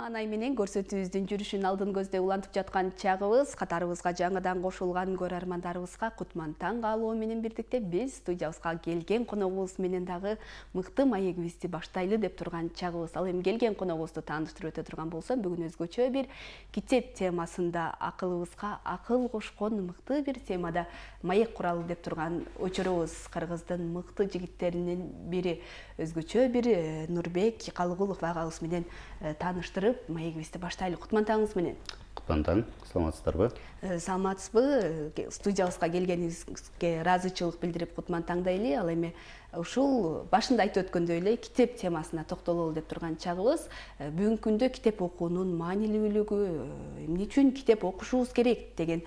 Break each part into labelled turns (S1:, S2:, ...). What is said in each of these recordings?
S1: Маанай менен көрсөтүүбүздүн жүрүшүн алдын көздөй улантып жаткан чагыбыз, катарыбызга жаңыдан кошулган көрөрмандарыбызга кутман таң каалоо менен бирдикте биз студиябызга келген коногубуз менен дагы мыкты маегибизди баштайлы деп турган чагыбыз. Ал эми келген коногубузду тааныштырып өтө турган болсом, бүгүн өзгөчө бир китеп темасында акылыбызга акыл кошкон мыкты бир темада маек куралы деп турган өчөрөбүз. Кыргыздын мыкты жигиттеринин бири өзгөчө бир Нурбек Калыгулов агабыз менен тааныштырып маегибизди баштайлы. Кутман таңыңыз менен.
S2: Кутман таң, саламатсыздарбы?
S1: Саламатсызбы? Студиябызга келгениңизге ыраазычылык билдирип кутман таңдайлы. Ал эми ушул башында айтып өткөндөй эле китеп темасына токтололу деп турган чагыбыз. Бүгүнкү күндө китеп окуунун маанилүүлүгү, эмне үчүн китеп окушубуз керек деген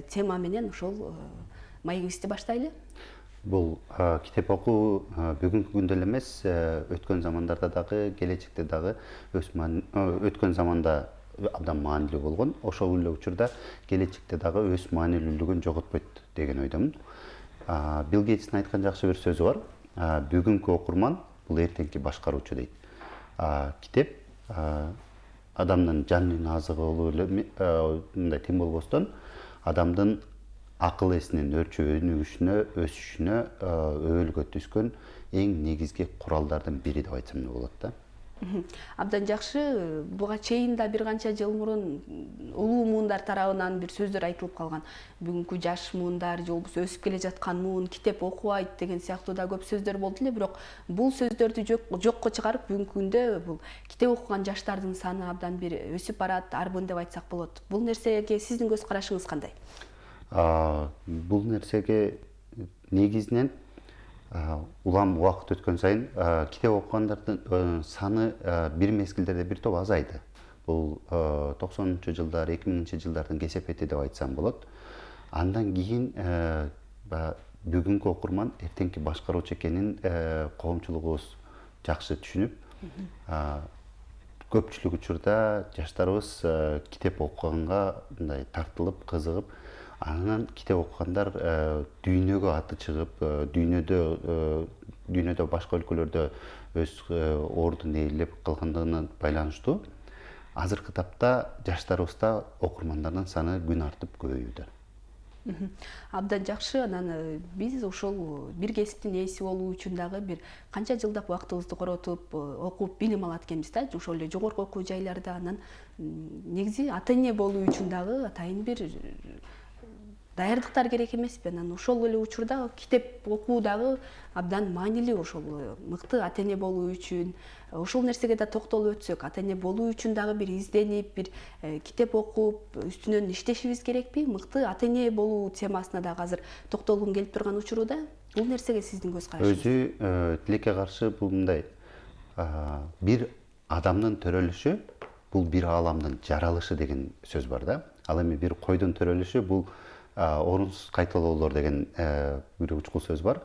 S1: тема менен ушул маегибизди баштайлы.
S2: Бул китеп окуу бүгүнкү күндө эле эмес, өткөн замандарда дагы, келечекте дагы өткөн заманда абдан маанилүү болгон, ошол эле учурда келечекте дагы өз маанилүүлүгүн жоготпойт деген ойдомун. Билл Гейтстин айткан жакшы бир сөзү бар. Бүгүнкү окурман бул эртеңки башкаруучу дейт. Китеп адамдын жанынын азыгы болуп эле мындай тең болбостон, адамдын акыл эсинин өнүгүшүнө, өсүшүнө өбөлгө түскөн эң негизги куралдардын бири деп айтсам да болот да.
S1: Абдан жакшы. Буга чейин да бир канча жыл мурун улуу муундар тарабынан бир сөздөр айтылып калган. Бүгүнкү жаш муундар же болбосо өсүп келе жаткан муун китеп окубайт деген сыяктуу да көп сөздөр болду эле, бирок бул сөздөрдү жокко чыгарып бүгүнкү күндө бул китеп окуган жаштардын саны абдан бир өсүп барат, арбын деп айтсак болот. Бул нерсеге сиздин көз карашыңыз кандай?
S2: Бул нерсеге негизинен улам убакыт өткөн сайын китеп окугандардын саны бир мезгилдерде бир топ азайды. Бул 90-чы жылдар, 2000-чы жылдардын кесепети деп айтсам болот. Андан кийин бүгүнкү окурман эртеңки башкаруучу экенин коомчулугубуз жакшы түшүнүп, көпчүлүк учурда жаштарыбыз китеп окуганга мындай тартылып, кызыгып, анан китеп окугандар дүйнөгө аты чыгып, дүйнөдө башка өлкөлөрдө өз ордун ээлеп калгандыгына байланыштуу. Азыркы тапта жаштарыбызда окурмандардын саны күн артып көбөйүүдө.
S1: Абдан жакшы. Анан биз ушул бир кесиптин ээси болуу үчүн дагы бир канча жылдап убактыбызды коротуп, окуп билим алат экенбиз да, ошол эле жогорку окуу жайларда. Анан негизи ата эне болуу үчүн дагы атайын бир даярдыктар керек эмеспи? Анан ошол эле учурда китеп окуу дагы абдан маанилүү. Ошол мыкты ата эне болуу үчүн ошол нерсеге да токтолуп өтсөк, ата эне болуу үчүн дагы бир изденип, бир китеп окуп, үстүнөн иштешибиз керекпи? Мыкты ата эне болуу темасына дагы азыр токтолгум келип турган учурда бул нерсеге сиздин көз карашыңыз?
S2: Өзү тилекке каршы бул мындай, бир адамдын төрөлүшү бул бир ааламдын жаралышы деген сөз бар да. Ал эми бир койдун төрөлүшү бул орунсуз кайталоолор деген бир учкул сөз бар.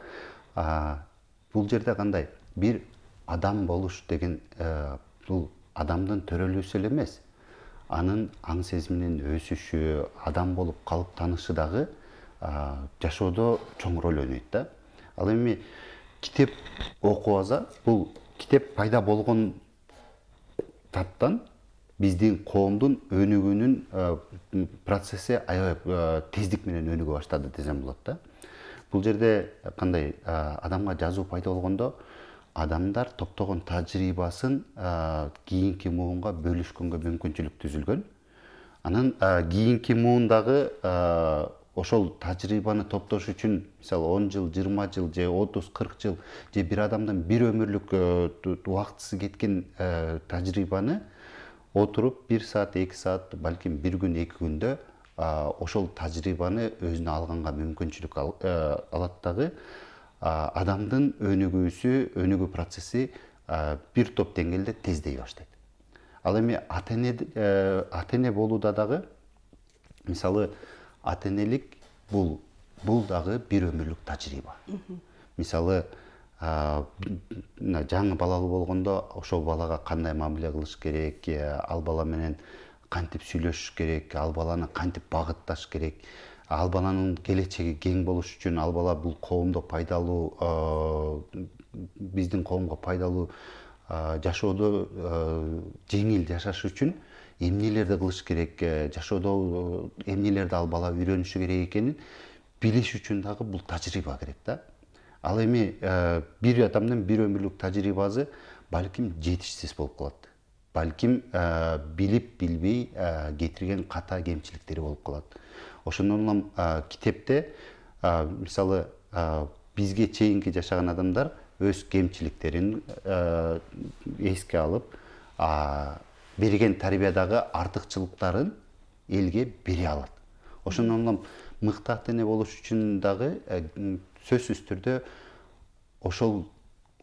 S2: Бул жерде кандай? Бир адам болуш деген бул адамдын төрөлүүсү эле эмес, анын аң сезиминин өсүшү, адам болуп калып танышы дагы жашоодо чоң роль ойнойт да. Ал эми китеп окубаса, бул китеп пайда болгон таптан биздин коомдун өнүгүүнүн процесси аябай тездик менен өнүгө баштады десем болот да. Бул жерде кандай, адамга жазуу пайда болгондо адамдар топтогон тажрыйбасын кийинки муунга бөлүшкөнгө мүмкүнчүлүк түзүлгөн. Анан кийинки муун дагы ошол тажрыйбаны топтош үчүн, мисалы 10 жыл, 20 жыл же 30-40 жыл же бир адамдын бир өмүрлүк убактысы кеткен тажрыйбаны отуруп 1 саат, 2 саат, балким 1 күн, 2 күндө ошол тажрыйбаны өзүнө алганга мүмкүнчүлүк алат дагы. Адамдын өнүгүү процесси бир топ деңгээлде тездей баштайт. Ал эми ата эне болууда дагы, мисалы, ата энелик бул дагы бир өмүрлүк тажрыйба. Мисалы, жаңы балалуу болгондо ошол балага кандай мамиле кылыш керек, ал бала менен кантип сүйлөшүш керек, ал баланы кантип багытташ керек, ал баланын келечеги кең болуш үчүн ал бала бул коомдо пайдалуу, биздин коомго пайдалуу жашоодо жеңил жашаш үчүн эмнелерди кылыш керек, жашоодо эмнелерди ал бала үйрөнүшү керек экенин билиш үчүн дагы бул тажрыйба керек да. Ал эми бир адамдын бир өмүрлүк тажрыйбасы балким жетишсиз болуп калат. Балким билип билбей кетирген ката кемчиликтери болуп калат. Ошондон улам китепте мисалы бизге чейинки жашаган адамдар өз кемчиликтерин эске алып, берген тарбиядагы артыкчылыктарын элге бере алат. Ошондон улам мыкты ата эне болуш үчүн дагы сөзсүз түрдө ошол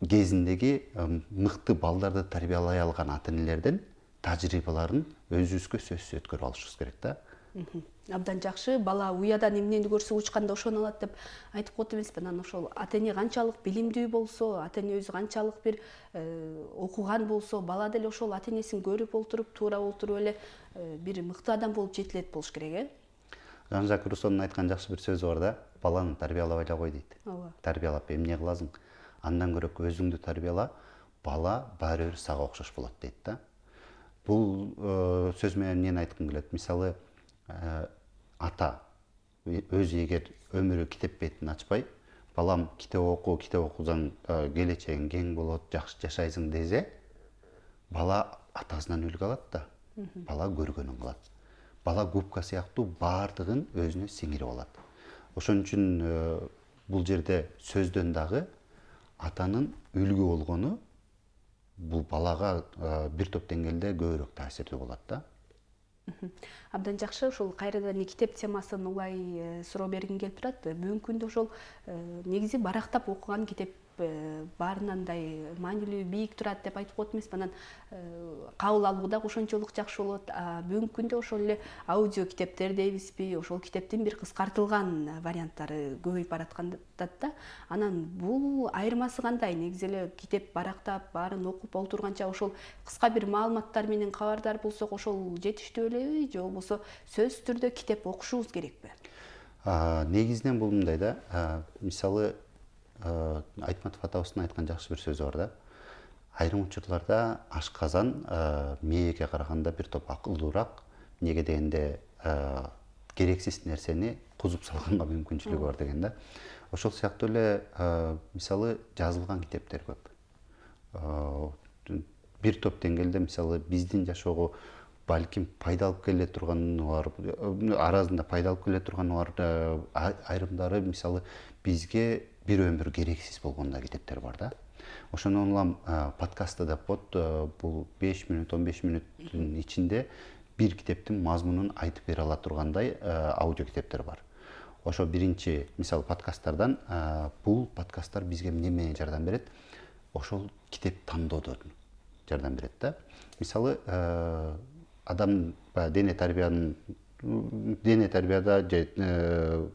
S2: кезиндеги мыкты балдарды тарбиялай алган ата энелердин тажрыйбаларын өзүбүзгө сөзсүз өткөрүп алышыбыз керек да.
S1: Абдан жакшы. Бала уядан эмнени көрсө учканда ошону алат деп айтып коет эмеспи. Анан ошол ата эне канчалык билимдүү болсо, ата эне өзү канчалык бир окуган болсо, бала деле ошол ата энесин көрүп олтуруп, туура олтуруп эле бир мыкты адам болуп жетилет болуш керек,
S2: Жан-Жак Руссонун айткан жакшы бир сөзү бар да, баланы тарбиялабай эле кой дейт.
S1: Ооба.
S2: Тарбиялап эмне кыласың? Андан көрө өзүңдү тарбияла, бала баары бир сага окшош болот дейт да. Бул сөз менен эмнени айткым келет? Мисалы, ата өзү эгер өмүрү китеп бетин ачпай, балам китеп окусаң келечегиң кең болот, жакшы жашайсың десе, бала атасынан үлгү алат да. Бала көргөнүн кылат. Бала губка сыяктуу баардыгын өзүнө сиңирип алат. Ошон үчүн бул жерде сөздөн дагы атанын үлгү болгону бул балага бир топ деңгээлде көбүрөөк таасирдүү болот да.
S1: Абдан жакшы. Ошол кайрадан китеп темасын улай суроо бергим келип турат. Бүгүнкү күндө ошол негизи барактап окуган китеп баарынандай маанилүү, бийик турат деп айтып коет эмеспи. Анан кабыл алуу дагы ошончолук жакшы болот. Бүгүнкү күндө ошол эле аудио китептер дейбизби, ошол китептин бир кыскартылган варианттары көбөйүп бараткандат да. Анан бул айырмасы кандай? Негизи эле китеп барактап, баарын окуп олтурганча ошол кыска бир маалыматтар менен кабардар болсок, ошол жетиштүү элеби же болбосо сөзсүз түрдө китеп окушубуз керекпи?
S2: Негизинен бул мындай да, мисалы Айтматов атабыздын айткан жакшы бир сөзү бар да. Айрым учурларда ашказан мээге караганда бир топ акылдуураак, эмнеге дегенде керексиз нерсени кузуп салганга мүмкүнчүлүгү бар деген да. Ошол сыяктуу эле мисалы жазылган китептер көп. Бир топ деңгээлде мисалы биздин жашоого балким пайда алып келе турганы бар, арасында пайда алып келе турганы бар, айрымдары мисалы бизге бир өмүр керексиз болгон да китептер бар да. Ошондон улам подкастта деп коет, бул 5 мүнөт, 15 мүнөттүн ичинде бир китептин мазмунун айтып бере ала тургандай аудио китептер бар. Ошо биринчи мисалы подкасттардан бул подкасттар бизге эмне менен жардам берет? Ошол китеп тандоодо жардам берет да. Мисалы адам дене тарбияда же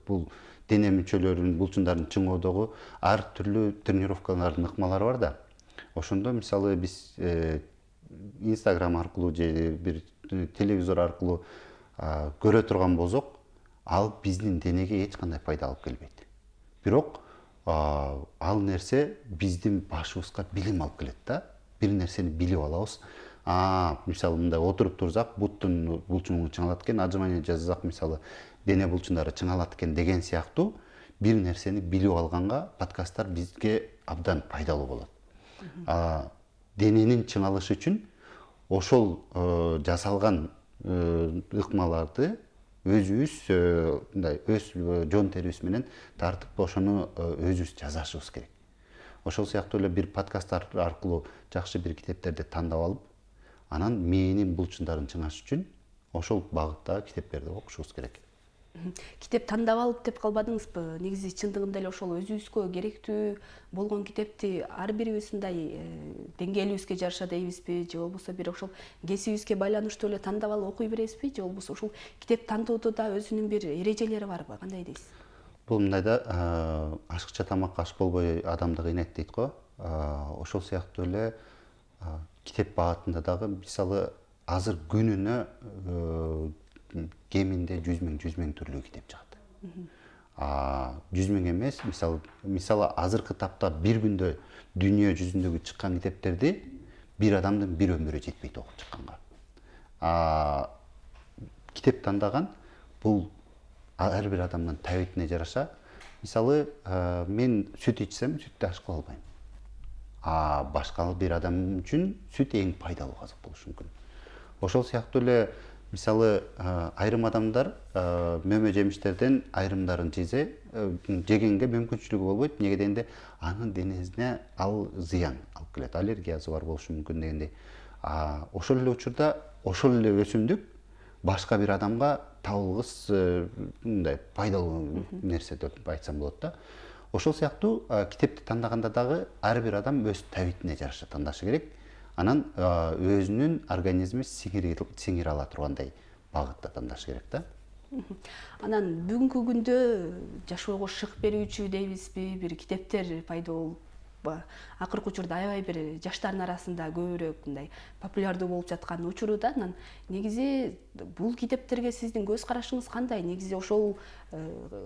S2: бул дене мүчөлөрүнүн булчундарын чыңоодогу ар түрлүү тренировкалардын ыкмалары бар да. Ошондо мисалы биз Instagram аркылуу же бир телевизор аркылуу көрө турган болсок, ал биздин денеге эч кандай пайда алып келбейт. Бирок ал нерсе биздин башыбызга билим алып келет да. Бир нерсени билип алабыз. Мисалы мындай отуруп турсак, буттун булчуну чыңалат экен, отжимание жасасак, мисалы дене булчундары чыңалат экен деген сыяктуу бир нерсени билип алганга подкасттар бизге абдан пайдалуу болот. Дененин чыңалышы үчүн ошол жасалган ыкмаларды өзүбүз мындай өз жон терибиз менен тартып ошону өзүбүз жасашыбыз керек. Ошол сыяктуу эле бир подкаст аркылуу жакшы бир китептерди тандап алып, анан мээнин булчундарын чыңаш үчүн ошол багыттагы китептерди окушубуз керек.
S1: Китеп тандап алып деп калбадыңызбы? Негизи чындыгында эле ошол өзүбүзгө керектүү болгон китепти ар бирибиз мындай деңгээлибизге жараша дейбизби, же болбосо бир ошол кесибибизге байланыштуу эле тандап алып окуй бересизби, же болбосо ошол китеп тандоодо да өзүнүн бир эрежелери барбы? Кандай дейсиз?
S2: Бул мындай да, ашыкча тамакка аш болбой адамды кыйнайт дейт го. Ошол сыяктуу эле китеп багытында дагы мисалы азыр күнүнө кеминде 100 000 түрлүү китеп чыгат. 100 000 эмес, мисалы азыркы тапта бир күндө дүйнө жүзүндөгү чыккан китептерди bir адамдын bir өмүрү жетпейт окуп чыкканга. Китеп тандаган бул ар бир адамдын табитине жараша. Мисалы, мен сүт ичсем, сүттү аш кыла албайм. Башка бир адам үчүн сүт эң пайдалуу азык болушу мүмкүн. Ошол сыяктуу эле, мисалы, айрым адамдар мөмө жемиштерден айрымдарын жегенге мүмкүнчүлүгү болбойт. Неге дегенде, анын денесине ал зыян алып келет, аллергиясы бар болушу мүмкүн дегендей. Ошол эле учурда ошол эле өсүмдүк башка бир адамга табылгыс мындай пайдалуу нерсе деп айтсам болот да. Ошол сыяктуу китепти тандаганда дагы ар бир адам өз табитине жараша тандашы керек. Анан өзүнүн организми сиңире ала тургандай багытта тандашы керек да.
S1: Анан бүгүнкү күндө жашоого шык берүүчү дейбизби, бир китептер пайда болуп акыркы учурда аябай бир жаштардын арасында көбүрөөк мындай популярдуу болуп жаткан учурда, анан негизи бул китептерге сиздин көз карашыңыз кандай? Негизи ошол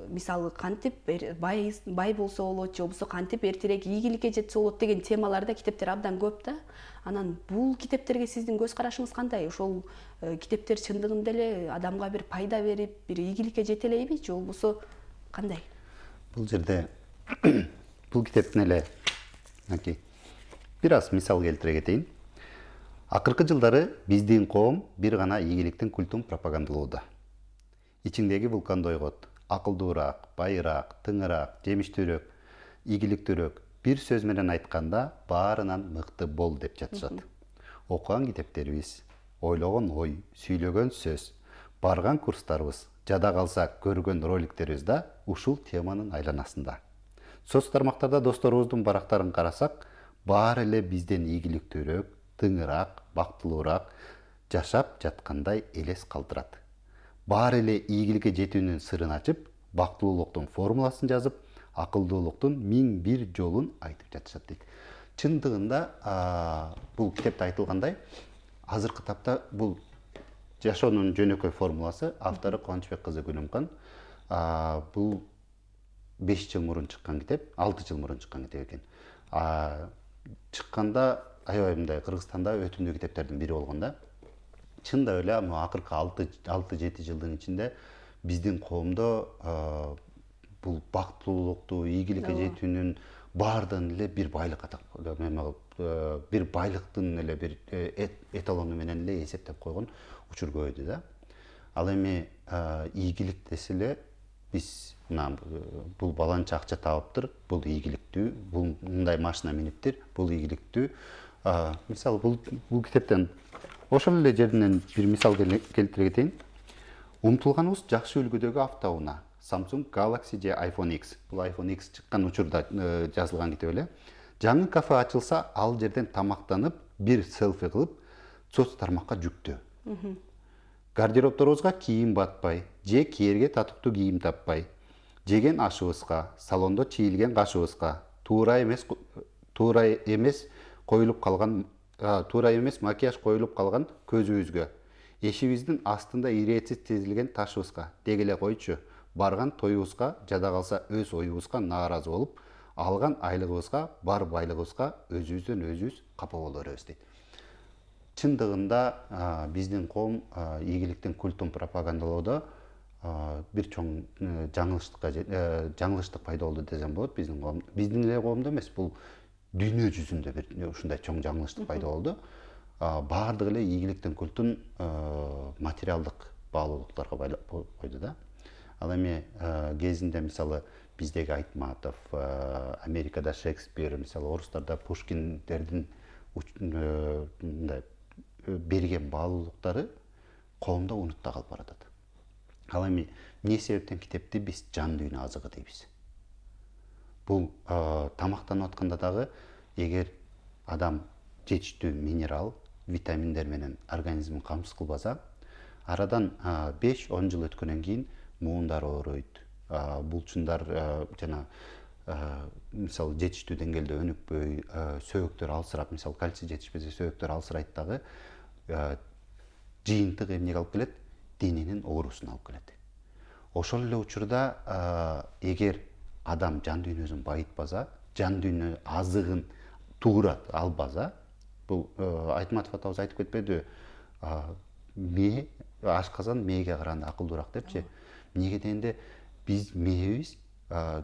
S1: мисалы кантип бай болсо болот, же болбосо кантип эртерээк ийгиликке жетсе болот деген темаларда китептер абдан көп да. Анан бул китептерге сиздин көз карашыңыз кандай? Ошол китептер чындыгында эле адамга бир пайда берип, бир ийгиликке жете элеби, же болбосо кандай?
S2: Бул жерде бул китептин эле бир аз мисал келтире кетейин. Акыркы жылдары биздин коом бир гана ийгиликтин культун пропагандалоодо. Ичиңдеги вулканды ойгот, акылдуураак, байыраак, тыңыраак, жемиштүүрөөк, ийгиликтүүрөөк, бир сөз менен айтканда баарынан мыкты бол деп жатышат. Окуган китептерибиз, ойлогон ой, сүйлөгөн сөз, барган курстарыбыз, жада калса көргөн роликтерибиз да ушул теманын айланасында. Соц тармактарда досторубуздун барактарын карасак, баары эле бизден ийгиликтүүрөөк, тыңыраак, бактылуураак жашап жаткандай элес калтырат. Баары эле ийгиликке жетүүнүн сырын ачып, бактылуулуктун формуласын жазып, акылдуулуктун 1001 жолун айтып жатышат дейт. Чындыгында бул китепте айтылгандай, азыркы тапта бул жашоонун жөнөкөй формуласы, автору Кубанычбек кызы Күлүмкан. Бул 5 жыл мурун чыккан китеп, 6 жыл мурун чыккан китеп экен. Чыкканда аябай мындай Кыргызстанда өтүмдүү китептердин бири болгон да. Чындап эле акыркы 6-7 жылдын ичинде биздин коомдо бул бактылуулукту, ийгиликке жетүүнүн баардыгын эле бир байлык бир байлыктын эле бир эталону менен эле эсептеп койгон учур көбөйдү да. Ал эми ийгилик десе эле биз бул баланча акча табыптыр, бул ийгиликтүү, бул мындай машина миниптир, бул ийгиликтүү. Мисалы бул китептен ошол эле жеринен бир мисал келтире кетейин. Умтулганыбыз жакшы үлгүдөгү автоунаа, Samsung Galaxy же iPhone X. Бул iPhone X чыккан учурда жазылган китеп эле. Жаңы кафе ачылса, ал жерден тамактанып, бир селфи кылып, соц тармакка жүктөө. Гардеробторубузга кийим батпай, же кийерге татыктуу кийим таппай, жеген ашыбызга, салондо чийилген кашыбызга, туура эмес макияж коюлуп калган көзүбүзгө, эшигибиздин астында иретсиз тизилген ташыбызга, деги эле койчу, барган тоюбузга, жада калса өз оюбузга нааразы болуп, алган айлыгыбызга, бар байлыгыбызга өзүбүздөн өзүбүз капа боло беребиз дейт. Чындыгында биздин коом ийгиликтин культун пропагандалоодо бир чоң жаңылыштык пайда болду десем болот. Биздин эле коомдо эмес, бул дүйнө жүзүндө бир ушундай чоң жаңылыштык пайда болду. Баардыгы эле ийгиликтин культун материалдык баалуулуктарга койду да. Ал эми кезинде мисалы биздеги Айтматов, Америкада Шекспир, мисалы орустарда Пушкиндердин мындай берген баалуулуктары коомдо унутта калып баратат. Ал эми эмне себептен китепти биз жан дүйнө азыгы дейбиз. Бул тамактанып атканда дагы эгер адам жетиштүү минерал, витаминдер менен организмин камсыз кылбаса, арадан 5-10 жыл өткөндөн кийин муундар ооруйт, булчундар жана мисалы жетиштүү деңгээлде өнүкпөй, сөөктөр алсырап, мисалы кальций жетишпесе сөөктөр алсырайт дагы, жыйынтык эмнеге алып келет? Дененин оорусуна алып келет. Ошол эле учурда эгер адам жан дүйнөсүн байытпаса, жан дүйнө азыгын туура албаса, Бул Айтматов атабыз айтып кетпеди, мээ ашказан мээге караганда акылдуураак депчи. Эмнеге дегенде биз мээбиз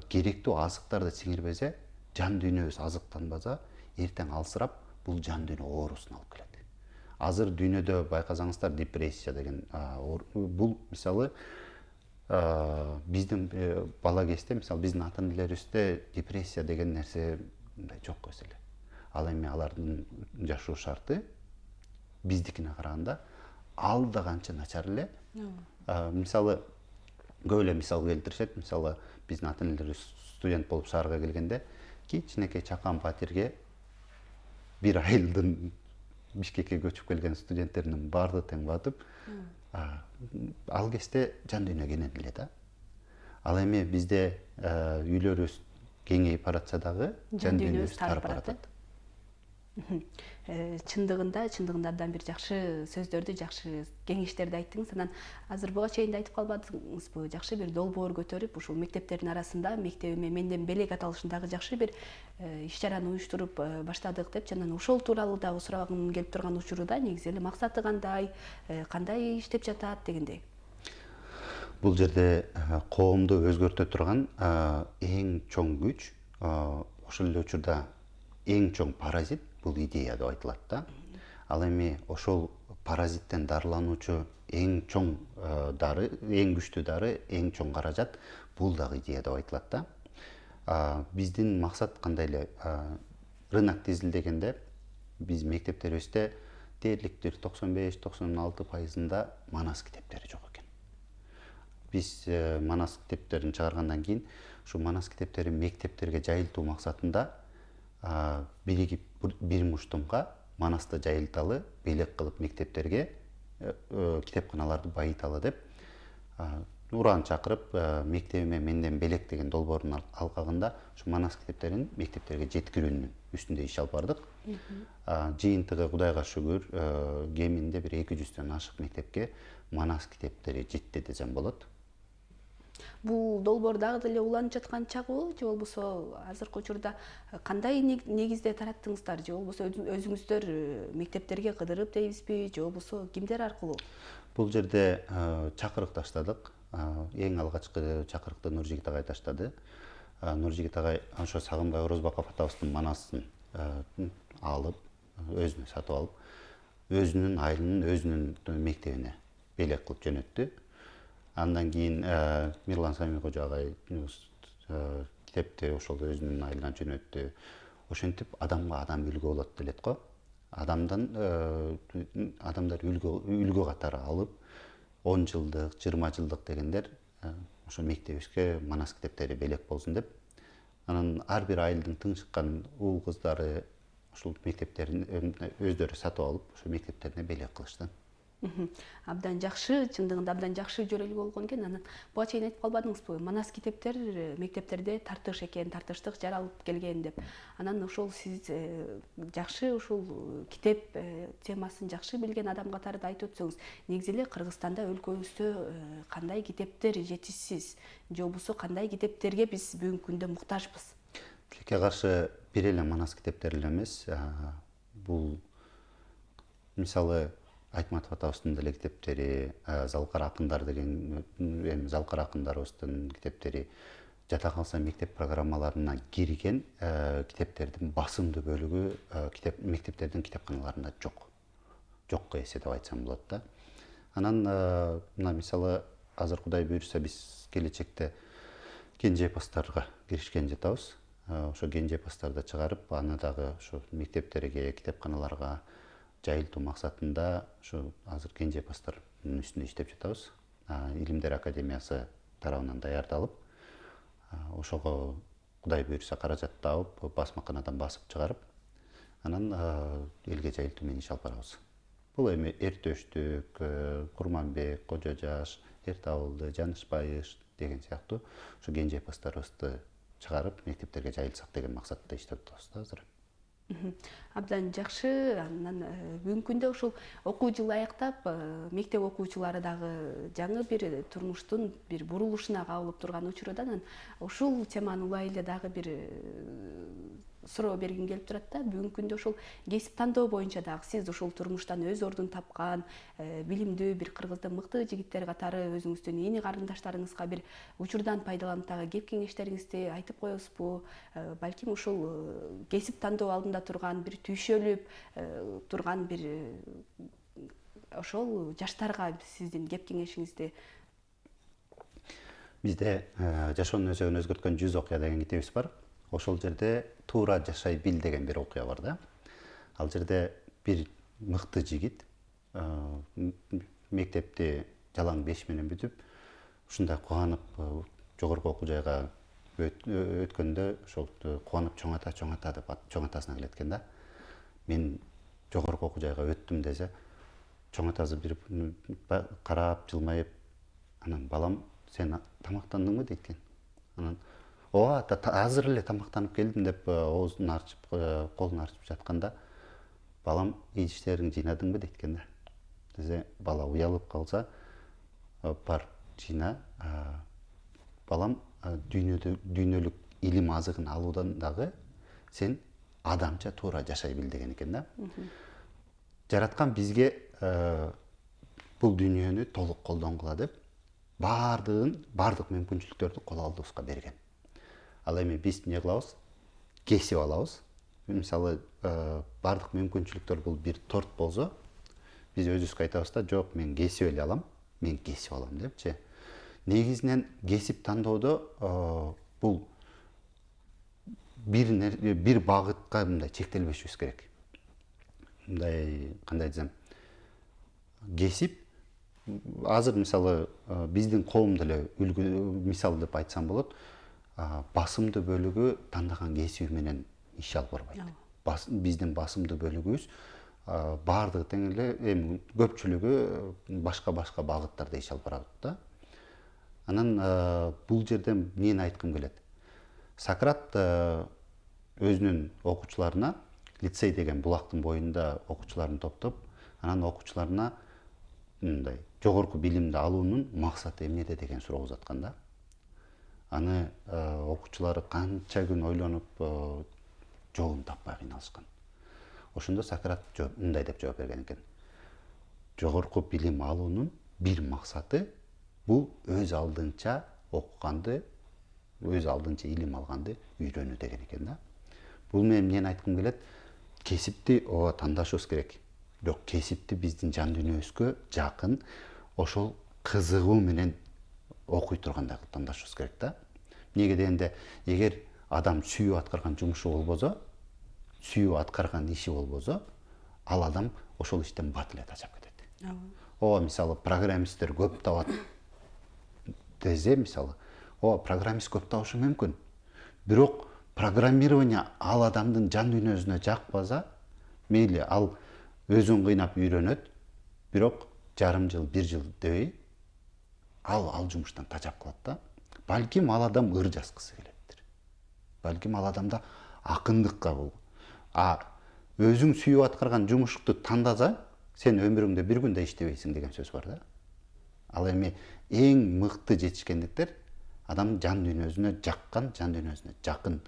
S2: керектүү азыктарды сиңирбесе, жан дүйнөбүз азыктанбаса, эртең алсырап бул жан дүйнө оорусуна алып келет. Азыр дүйнөдө байкасаңыздар депрессия деген бул мисалы биздин бала кезде, мисалы биздин ата энелерибизде депрессия деген нерсе мындай жок эле. Ал эми алардын жашоо шарты биздикине караганда ал да канча начар эле. Мисалы көп эле мисал келтиришет. Мисалы биздин ата энелерибиз студент болуп шаарга келгенде кичинекей чакан патерге бир айылдын Бишкекке көчүп келген студенттеринин баардыгы тең батып, ал кезде жан дүйнө кенен эле да. Ал эми бизде үйлөрүбүз кеңейип баратса дагы жан дүйнөбүз тарып баратат.
S1: Чындыгында абдан бир жакшы сөздөрдү, жакшы кеңештерди айттыңыз. Анан азыр буга чейин да айтып калбадыңызбы, жакшы бир долбоор көтөрүп, ушул мектептердин арасында мектебиме менден белек аталышындагы жакшы бир иш-чараны уюштуруп баштадык деп, жана ошол тууралуу дагы сурагым келип турган учурда негизи эле максаты кандай иштеп жатат дегендей.
S2: Бул жерде коомду өзгөртө турган эң чоң күч, ошол эле учурда эң чоң паразит бул идея деп айтылат да. Ал эми ошол паразиттен дарылануучу эң чоң дары, эң күчтүү дары, эң чоң каражат бул дагы идея деп айтылат да. Биздин максат кандай эле, рынок тизилдегенде биз мектептерибизде дээрлик 95-96% манас китептери жок экен. Биз манас китептерин чыгаргандан кийин ушу манас китептери мектептерге жайылтуу максатында биригип бир муштумга манасты жайылталы, белек кылып мектептерге китепканаларды байыталы деп уран чакырып, мектебиме менден белек деген долбоордун алкагында ушу манас китептерин мектептерге жеткирүүнүн үстүндө иш алып бардык. Жыйынтыгы Кудайга шүгүр, кеминде бир 200дөн ашык мектепке манас китептери жетти десем болот.
S1: Бул долбоор дагы деле уланып жаткан чагыбы, же болбосо азыркы учурда кандай негизде тараттыңыздар, же болбосо өзүңүздөр мектептерге кыдырып дейбизби, же болбосо кимдер аркылуу?
S2: Бул жерде чакырык таштадык. Эң алгачкы чакырыкты Нуржигит агай таштады. Нуржигит агай ошо Сагынбай Орозбаков атабыздын манасын алып, өзүнө сатып алып, өзүнүн айылынын, өзүнүн мектебине белек кылып жөнөттү. Андан кийин Мирлан Сами кожо агай китепти ошол өзүнүн айылынан жөнөттү. Ошентип адамга адам үлгү болот делет го. Адамдар үлгү катары алып, 10 жылдык, 20 жылдык дегендер ошо мектебибизге манас китептери белек болсун деп. Анан ар бир айылдын тың чыккан уул кыздары ушул мектептерин өздөрү сатып алып, ошо мектептерине белек кылышты.
S1: Абдан жакшы, чындыгында абдан жакшы жөрөлгө болгон экен. Анан буга чейин айтып калбадыңызбы, манас китептер мектептерде тартыш экен, тартыштык жаралып келген деп. Анан ошол сиз жакшы ушул китеп темасын жакшы билген адам катарында айтып өтсөңүз, негизи эле Кыргызстанда өлкөбүздө кандай китептер жетишсиз, же болбосо кандай китептерге биз бүгүнкү күндө муктажбыз?
S2: Тилекке каршы бир эле манас китептер эле эмес, бул мисалы Айтматов атабыздын деле китептери, Залкар акындар деген Залкар акындарыбыздын китептери, жата калса мектеп программаларына кирген китептердин басымдуу бөлүгү мектептердин китепканаларында жок. Жокко эсе деп айтсам болот да. Анан мына мисалы азыр Кудай буйрса биз келечекте кенже эпосторго киришкен жатабыз. Ошо кенже эпосторду чыгарып, аны дагы ошо мектептерге, китепканаларга жайылтуу максатында ушу азыр кенже эпостордун үстүндө иштеп жатабыз. Илимдер академиясы тарабынан даярдалып, ошого Кудай буйрса каражат таап, басмаканадан басып чыгарып, анан элге жайылтуу менен иш алып барабыз. Бул эми Эртөштүк, Курманбек, Кожо Жаш, Эрт абылды, Жанышбайыш деген сыяктуу ушу кенже эпосторубузду чыгарып, мектептерге жайылсак деген максатта иштеп атабыз да азыр.
S1: Абдан жакшы. Анан бүгүнкү күндө ушул окуу жылы аяктап, мектеп окуучулары дагы жаңы бир турмуштун бир бурулушуна кабылып турган учурда, ушул теманы улай эле дагы бир суроо бергим келип турат да. Бүгүнкү күндө ушул кесип тандоо боюнча дагы сиз ушул турмуштан өз ордун тапкан билимдүү бир кыргыздын мыкты жигиттери катары өзүңүздүн ини карындаштарыңызга бир учурдан пайдаланып дагы кеп кеңештериңизди айтып коесузбу? Балким ушул кесип тандоо алдында турган бир түйшөлүп турган бир ошол жаштарга сиздин кеп кеңешиңизди.
S2: Бизде жашоонун өзөгүн өзгөрткөн 100 окуя деген китебибиз бар. Ошол жерде туура жашай бил деген бир окуя бар да. Ал жерде бир мыкты жигит мектепти жалаң 5 менен бүтүп, ушундай кубанып жогорку окуу жайга өткөндө ошол кубанып чоң ата деп чоң атасына келет экен да. Мен жогорку окуу жайга өттүм десе, чоң атасы бир карап жылмайып, анан балам сен тамактандыңбы дейт экен. Анан ооба ата азыр эле тамактанып келдим деп оозун ачып, колун ачып жатканда балам идиштериңди жыйнадыңбы дейт экен да. Десе бала уялып калса, бар жыйна, балам дүйнөлүк илим азыгын алуудан дагы сен адамча туура жашай бил деген экен да. Жараткан бизге бул дүйнөнү толук колдонгула деп бардык мүмкүнчүлүктөрдү кол алдыбызга берген. Ал эми биз эмне кылабыз? Кесип алабыз. Мисалы, бардык мүмкүнчүлүктөр бул бир торт болсо, биз өзүбүзгө айтабыз да, жок, мен кесип эле алам, мен кесип алам депчи. Негизинен кесип тандоодо бул бир багытка мындай чектелбешибиз керек. Мындай кандай десем, кесип азыр мисалы биздин коом деле үлгү мисал деп айтсам болот. Басымдуу бөлүгү тандаган кесиби менен иш алып барбайт. Биздин басымдуу бөлүгүбүз баардыгы тең эле, эми көпчүлүгү башка багыттарда иш алып барат да. Анан бул жерден эмнени айткым келет? Сократ өзүнүн окуучуларына, лицей деген булактын боюнда окуучуларын топтоп, анан окуучуларына мындай жогорку билимди алуунун максаты эмнеде деген суроо узаткан да. Аны окуучулары канча күн ойлонуп жообун таппай кыйналышкан. Ошондо Сократ мындай деп жооп берген экен. Жогорку билим алуунун бир максаты бул өз алдынча окуганды, өз алдынча илим алганды үйрөнүү деген экен да. Бул менен эмнени айткым келет? Кесипти ооба тандашыбыз керек. Бирок кесипти биздин жан дүйнөбүзгө жакын, ошол кызыгуу менен окуй тургандай кылып тандашыбыз керек да. Эмнеге дегенде, эгер адам сүйүп аткарган жумушу болбосо, сүйүп аткарган иши болбосо, ал адам ошол иштен бат эле тажап кетет. Ооба, мисалы, программисттер көп табат десе, мисалы, ооба, программист көп табышы мүмкүн. Бирок программирование ал адамдын жан дүйнөсүнө жакпаса, мейли ал өзүн кыйнап үйрөнөт, бирок жарым жыл, бир жыл дебей, ал жумуштан тажап калат да. Балким ал адам ыр жазгысы келеттир. Балким ал адамда акындыкка бул. Өзүң сүйүп аткарган жумушту тандаса, сен өмүрүңдө бир күндө иштебейсиң деген сөз бар да. Ал эми эң мыкты жетишкендиктер адам жан дүйнөсүнө жаккан, жан дүйнөсүнө жакын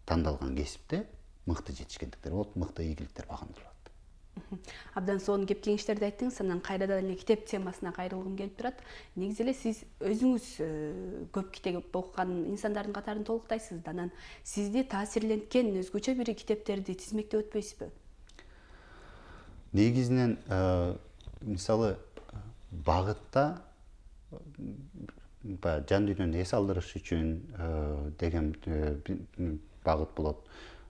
S2: тандалган кесипте мыкты жетишкендиктер болот, мыкты ийгиликтер багындырылат.
S1: Абдан сонун кеп кеңештерди айттыңыз. Анан кайрадан эле китеп темасына кайрылгым келип турат. Негизи эле сиз өзүңүз көп китеп окуган инсандардын катарын толуктайсыз да. Анан сизди таасирленткен өзгөчө бир китептерди тизмектеп өтпөйсүзбү?
S2: Негизинен мисалы багытта жан дүйнөнү эс алдырыш үчүн деген багыт болот.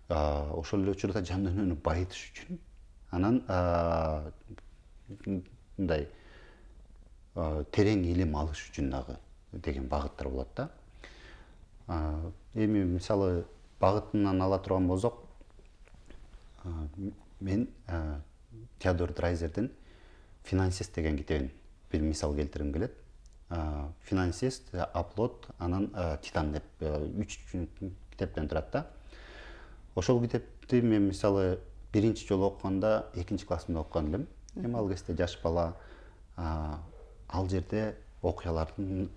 S2: Ошол эле учурда жан дүйнөнү байытыш үчүн, анан мындай терең илим алыш үчүн дагы деген багыттар болот да. Эми мисалы багытынан ала турган болсок, мен Теодор Драйзердин «Финансист» деген китебин бир мисал келтиргим келет. «Финансист», «Аплот», анан «Титан» деп 3 китептен турат да. Ошол китепти мен мисалы биринчи жолу окуганда 2-чи классымда окуган элем. Эми ал кезде жаш бала, ал жерде окуяларына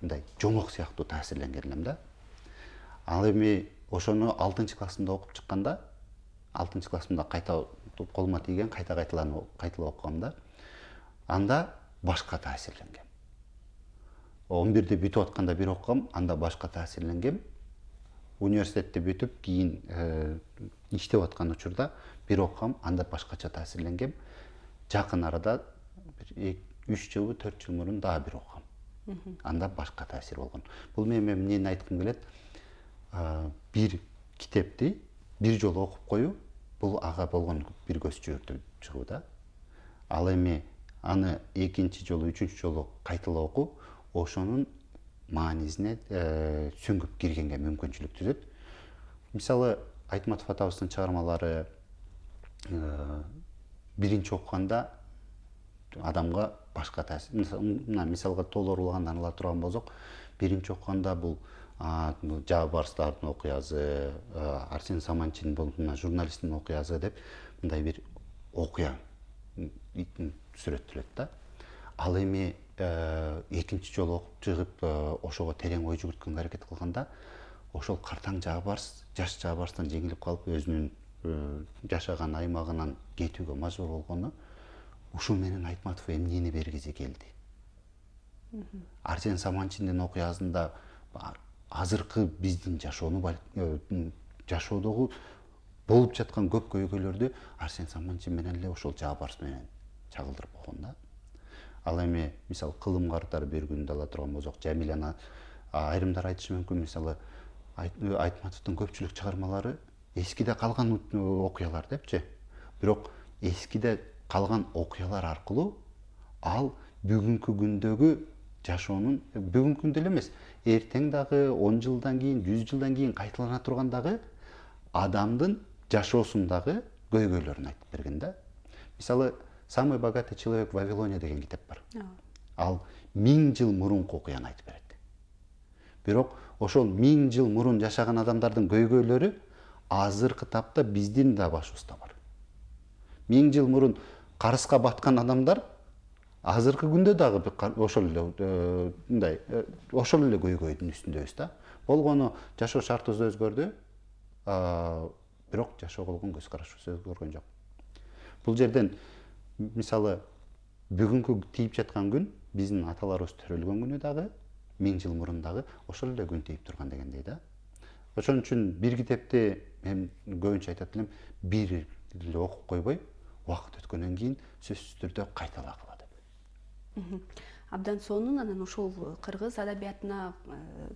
S2: мындай жомок сыяктуу таасирленген элем да. Ал эми ошону 6 классымда окуп чыкканда, 6 классымда кайта колума тийген, кайталап окугам да, анда башка таасирленгем. 11-де бүтүп атканда бир окугам, анда башка таасирленгем. Университетти бүтүп, кийин иштеп аткан учурда бир окугам, анда башкача таасирленгем. Жакын арада 3 жыл, 4 жыл мурун дагы бир окугам. Анда башка таасир болгон. Бул мен эмнени айткым келет? Бир китепти бир жолу окуп коюу, бул ага болгон бир көз чыгуу да. Ал эми аны экинчи жолу, үчүнчү жолу кайталап окуу, ошонун маанисине сүңгүп киргенге мүмкүнчүлүк түзөт. Мисалы, Айтматов атабыздын чыгармалары биринчи окуганда адамга башка таасир. Мисалга толорулган ала турган болсок, биринчи окуганда бул Жаа барстардын окуясы, Арсен Саманчин бул журналисттин окуясы деп мындай бир окуя сүрөттөлөт да. Ал эми экинчи жолу окуп чыгып, ошого терең ой жүгүрткөнгө аракет кылганда, ошол картаң Жаа барс, жаш Жаа барстан жеңилип калып, өзүнүн жашаган аймагынан кетүүгө мажбур болгону, ушул менен Айтматов эмнени бергиси келди. Арсен Саманчиндин окуясында азыркы биздин жашоодогу болуп жаткан көп көйгөйлөрдү Арсен Саманчин менен эле ошол Жаа барс менен чагылдырып койгон да. Ал эми мисалы кылым картар бир күндө ала турган болсок, Жамиланы айрымдар айтышы мүмкүн, мисалы Айтматовдун көпчүлүк чыгармалары эскиде калган окуялар депчи. Бирок эскиде калган окуялар аркылуу ал бүгүнкү күндөгү жашоонун, бүгүнкү күндө эле эмес, эртең дагы 10 жылдан кийин, 100 жылдан кийин кайталана турган дагы адамдын жашоосундагы көйгөйлөрүн айтып берген да. Мисалы, «Самый богатый человек в Вавилоне» деген китеп бар. Ал 1000 жыл мурунку окуяны айтып берет. Бирок ошол 1000 жыл мурун жашаган адамдардын көйгөйлөрү азыркы тапта биздин да башыбызда бар. 1000 жыл мурун карызга баткан адамдар азыркы күндө дагы ошол эле көйгөйдүн үстүндөбүз да. Болгону жашоо шартыбыз өзгөрдү, бирок жашоого болгон көз карашыбыз өзгөргөн жок. Бул жерден мисалы бүгүнкү тийип жаткан күн биздин аталарыбыз төрөлгөн күнү дагы 1000 жыл мурун дагы ошол эле күн тийип турган дегендей да. Ошон үчүн бир китепти мен көбүнчө айтат элем, бир эле окуп койбой, убакыт өткөндөн кийин сөзсүз түрдө кайталагыла деп.
S1: Абдан сонун анан ушул кыргыз адабиятына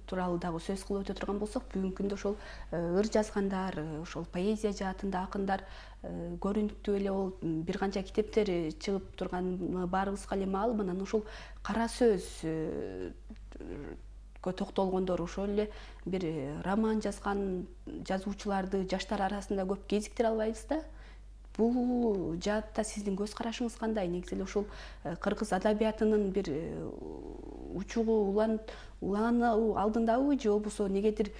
S1: тууралуу дагы сөз кылып өтө турган болсок, бүгүнкү күндө ошол ыр жазгандар, ошол поэзия жаатында акындар көрүнүктүү эле болуп, бир канча китептер чыгып турган баарыбызга эле маалым. Анан ушул кара сөзгө токтолгондор, ошол эле бир роман жазган жазуучуларды жаштар арасында көп кезиктире албайбыз да. Бул жаатта сиздин көз карашыңыз кандай? Негизи эле ушул кыргыз адабиятынын бир учугу улануу алдындабы, же болбосо негедир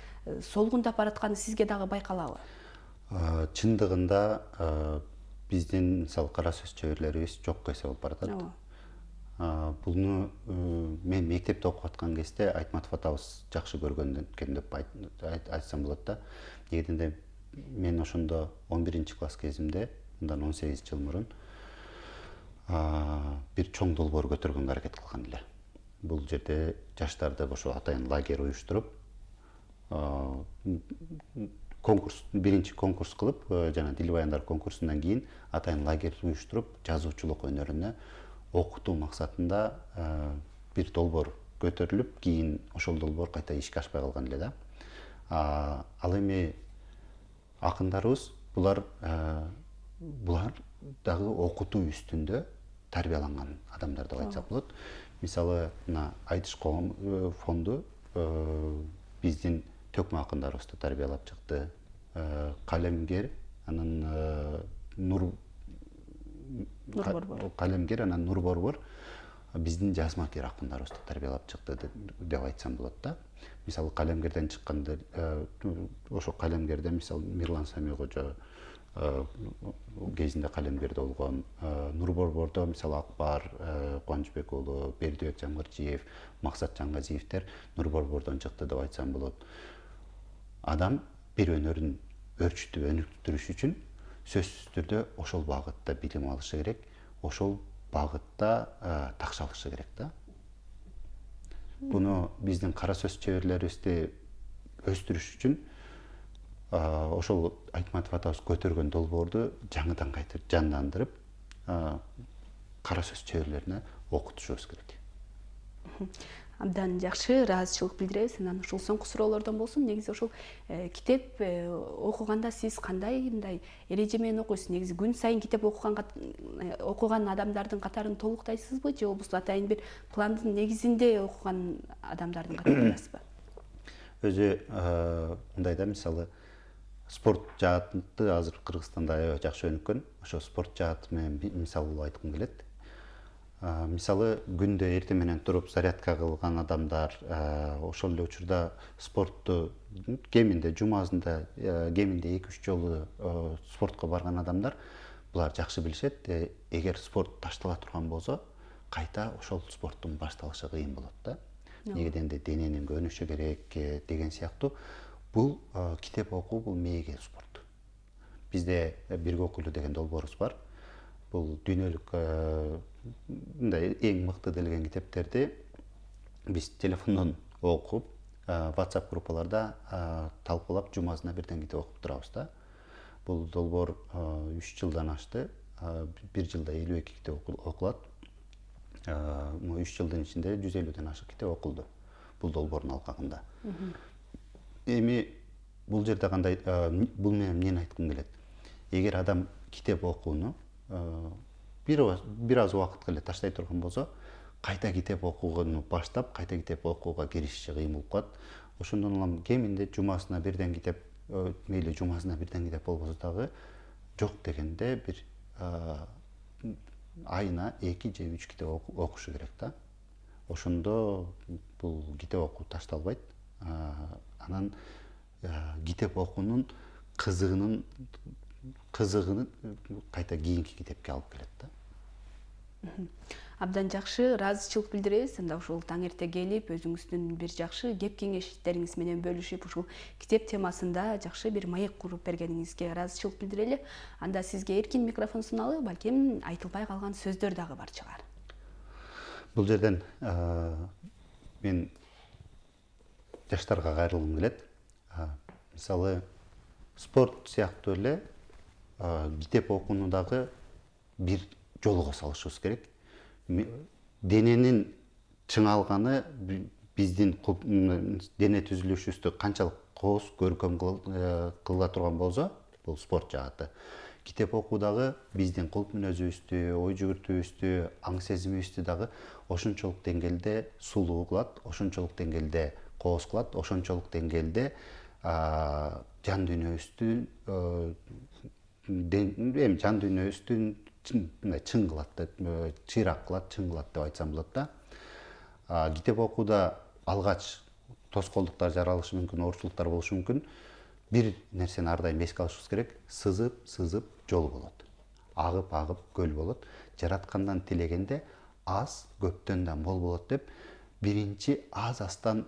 S1: солгундап баратканы сизге дагы байкалабы?
S2: Чындыгында биздин мисалы кара сөз чеберлерибиз жокко эсе болуп баратат. Буну мен мектепте окуп аткан кезде Айтматов атабыз жакшы көргөн деп айтсам болот да. Негединде мен ошондо 11-класс кезимде, мындан 18 жыл мурун, бир чоң долбоор көтөргөнгө аракет кылган эле. Бул жерде жаштарды ошо атайын лагерь уюштуруп, биринчи конкурс кылып, жана дил баяндар конкурсунан кийин атайын лагерь уюштуруп, жазуучулук өнөрүнө окутуу максатында бир долбоор көтөрүлүп, кийин ошол долбоор кайта ишке ашпай калган эле да. Ал эми акындарыбыз булар дагы окутуу үстүндө тарбияланган адамдар деп айтсак болот. Мисалы, мына Айтыш фонду биздин төкмө акындарыбызды тарбиялап чыкты. Калемгер, анан Нур Борбор биздин жазмакер акындарыбызды тарбиялап чыкты деп айтсам болот да. Мисалы, Калемгерден чыкканда, ошо Калемгерде мисалы Мирлан Самийкожо кезинде Калемгерде болгон, Нур Борбордо мисалы Акбар Кубанычбек уулу, Бердибек Жамгырчиев, Максат Жаңгазиевдер Нур Борбордон чыкты деп айтсам болот. Адам bir өнөрүн өрчүтүп өнүктүрүш үчүн сөзсүз түрдө ошол багытта билим алышы керек, ошол багытта такшалышы керек да. Буну биздин кара сөз чеберлерибизди өстүрүш үчүн ошол Айтматов атабыз көтөргөн долбоорду жаңыдан кайтып жандандырып, кара сөз чеберлерине окутушубуз керек.
S1: Абдан жакшы, ыраазычылык билдиребиз. Анан ушул соңку суроолордон болсун. Негизи ушул китеп окуганда сиз кандай мындай эреже менен окуйсуз? Негизи күн сайын китеп окуган адамдардын катарын толуктайсызбы, же болбосо атайын бир пландын негизинде окуган адамдардын катарындасызбы?
S2: Өзү мындай да, мисалы спорт жааты азыр Кыргызстанда аябай жакшы өнүккөн. Ошо спорт жааты менен мисал айткым келет. Мисалы күндө эртең менен туруп зарядка кылган адамдар, ошол эле учурда спортту кеминде жумасында кеминде 2-3 жолу спортко барган адамдар, булар жакшы билишет. Эгер спорт таштала турган болсо, кайта ошол спорттун башталышы кыйын болот да. Негеденде дененин көнүшү керек деген сыяктуу. Бул китеп окуу, бул мээге спорт. Бизде бирге окуйлу деген долбоорубуз бар. Бул дүйнөлүк мындай эң мыкты делген китептерди биз телефондон окуп, WhatsApp группаларда талкуулап, жумасына бирден китеп окуп турабыз да. Бул долбоор 3 жылдан ашты. 1 жылда 52 китеп окулат. 3 жылдын ичинде 150ден ашык китеп окулду бул долбоордун алкагында. Эми бул жерде кандай, бул менен эмнени айткым келет? Эгер адам китеп окууну бир аз убакытка эле таштай турган болсо, кайта китеп окууну баштап, кайта китеп окууга киришиши кыйын болуп калат. Ошондон улам кеминде жумасына бирден китеп, мейли жумасына бирден китеп болбосо дагы, жок дегенде бир айына 2 же 3 китеп окушу керек да. Ошондо бул китеп окуу ташталбайт. Анан китеп окуунун кызыгын кайта кийинки китепке алып келет да.
S1: Абдан жакшы, ыраазычылык билдиребиз. Анда ушул таң эрте келип, өзүңүздүн бир жакшы кеп кеңештериңиз менен бөлүшүп, ушул китеп темасында жакшы бир маек куруп бергениңизге ыраазычылык билдирели. Анда сизге эркин микрофон суналып, балким айтылбай калган сөздөр дагы бар чыгар.
S2: Бул жерден мен жаштарга кайрылгым келет. Мисалы спорт сыяктуу эле китеп окууну дагы бир жолго салышыбыз керек. Дененин чыңалганы биздин дене түзүлүшүбүздү канчалык кооз көркөм кыла турган болсо, бул спорт жааты. Китеп окуу дагы биздин кулп мүнөзүбүздү, ой жүгүртүүбүздү, аң сезимибизди дагы ошончолук деңгээлде сулуу кылат, ошончолук деңгээлде кооз кылат, ошончолук деңгээлде жан дүйнөбүздүн жан дүйнөбүздүн чың кылат, чыйрак кылат, чың кылат деп айтсам болот да. Китеп окууда алгач тоскоолдуктар жаралышы мүмкүн, оорчулуктар болушу мүмкүн. Бир нерсени ар дайым эске алышыбыз керек: сызып жол болот. Агып көл болот. Жараткандан тилегенде аз, көптөн да мол болот деп, биринчи аз-аздан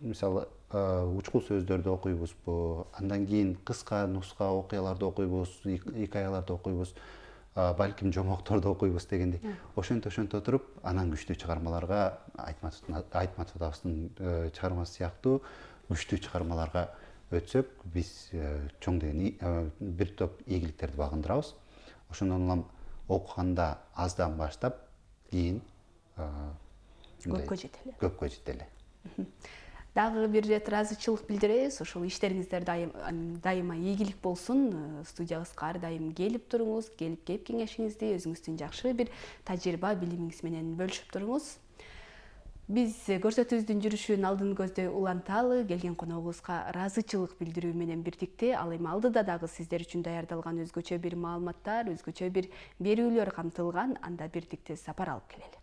S2: мисалы учкул сөздөрдү окуйбузбу, андан кийин кыска нуска окуяларды окуйбуз, икаяларды окуйбуз, балким жомокторду окуйбуз дегендей. Ошентип туруп, анан күчтүү чыгармаларга, Айтматов атабыздын чыгармасы сыяктуу күчтүү чыгармаларга өтсөк, биз чоң деген бир топ ийгиликтерди багындырабыз. Ошондон улам окуганда аздан баштап, кийин көпкө жетели.
S1: Дагы бир рет ыраазычылык билдиребиз. Ошол иштериңиздер дайыма ийгилик болсун. Студиябызга ар дайым келип туруңуз, келип кеңешиңизди, өзүңүздүн жакшы бир тажрыйба, билимиңиз менен бөлүшүп туруңуз. Биз көрсөтүүбүздүн жүрүшүн алдын көздөй уланталы, келген коногубузга ыраазычылык билдирүү менен бирдикте, ал эми алдыда дагы сиздер үчүн даярдалган өзгөчө бир маалыматтар, өзгөчө бир берүүлөр камтылган. Анда бирдикте сапар алып келели.